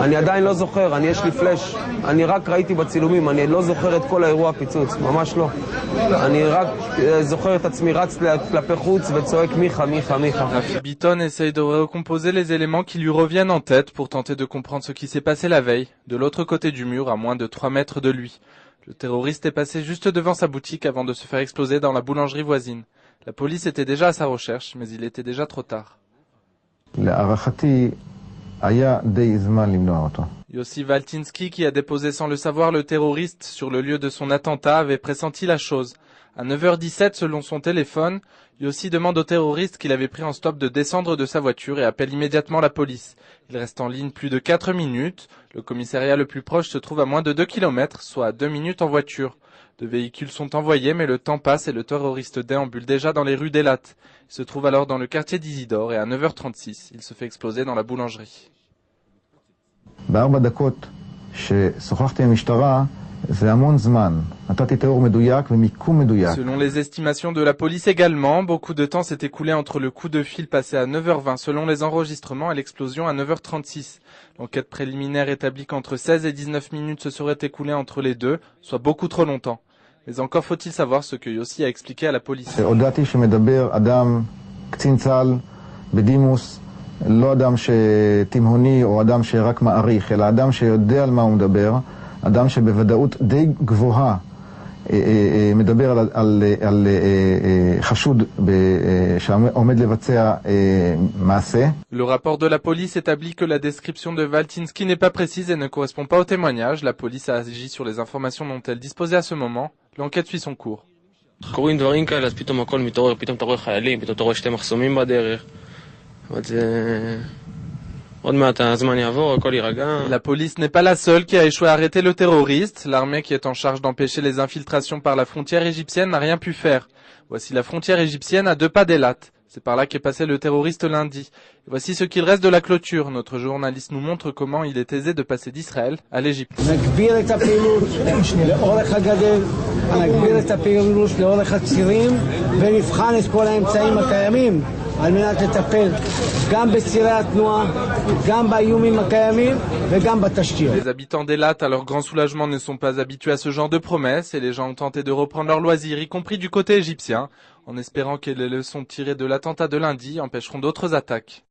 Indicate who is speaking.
Speaker 1: אני עדיין לא זוכר, יש לי פלאש. אני רק ראיתי בצילומים, אני לא זוכר את כל האירוע פיצוץ, ממש לא. אני רק זוכר את עצמי רץ כלפי חוץ וצועק מיכה, מיכה, מיכה.
Speaker 2: Rafi Biton essaye de recomposer les éléments qui lui reviennent en tête pour tenter de comprendre ce qui s'est passé la veille, de l'autre côté du mur, à moins de 3 mètres de lui. Le terroriste est passé juste devant sa boutique avant de se faire exploser dans la boulangerie voisine. La police était déjà à sa recherche, mais il était déjà trop tard. Yossi Valtinsky, qui a déposé sans le savoir le terroriste sur le lieu de son attentat, avait pressenti la chose. À 9h17, selon son téléphone, Yossi demande au terroriste qu'il avait pris en stop de descendre de sa voiture et appelle immédiatement la police. Il reste en ligne plus de 4 minutes. Le commissariat le plus proche se trouve à moins de 2 km, soit à 2 minutes en voiture. 2 véhicules sont envoyés, mais le temps passe et le terroriste déambule déjà dans les rues d'Elat. Il se trouve alors dans le quartier d'Isidore et à 9h36, il se fait exploser dans la boulangerie. Selon les estimations de la police également, beaucoup de temps s'est écoulé entre le coup de fil passé à 9h20 selon les enregistrements et l'explosion à 9h36. L'enquête préliminaire établit qu'entre 16 et 19 minutes se seraient écoulées entre les deux, soit beaucoup trop longtemps. Mais encore faut-il savoir ce que Yossi a expliqué à la police.
Speaker 3: לא אדם שתימהוני או אדם שרק מעריך, אלא אדם שיודע על מה הוא מדבר, אדם שבוודאות די גבוהה מדבר על חשוד שעומד לבצע מעשה.
Speaker 2: Le rapport de la police établit que la description de Valtinsky n'est pas précise et ne correspond pas au témoignage. La police a agi sur les informations dont elle disposait à ce moment. L'enquête suit son cours.
Speaker 4: קוראים דברים כאלה, אז פתאום הכל מתעורר, פתאום אתה רואה חיילים, פתאום אתה רואה שתי מחסומים בדרך.
Speaker 2: La police n'est pas la seule qui a échoué à arrêter le terroriste. L'armée qui est en charge d'empêcher les infiltrations par la frontière égyptienne n'a rien pu faire. Voici la frontière égyptienne à 2 pas d'Elat. C'est par là qu'est passé le terroriste lundi. Et voici ce qu'il reste de la clôture. Notre journaliste nous montre comment il est aisé de passer d'Israël à l'Égypte. Les habitants d'Elat, à leur grand soulagement, ne sont pas habitués à ce genre de promesses et les gens ont tenté de reprendre leurs loisirs, y compris du côté égyptien, en espérant que les leçons tirées de l'attentat de lundi empêcheront d'autres attaques.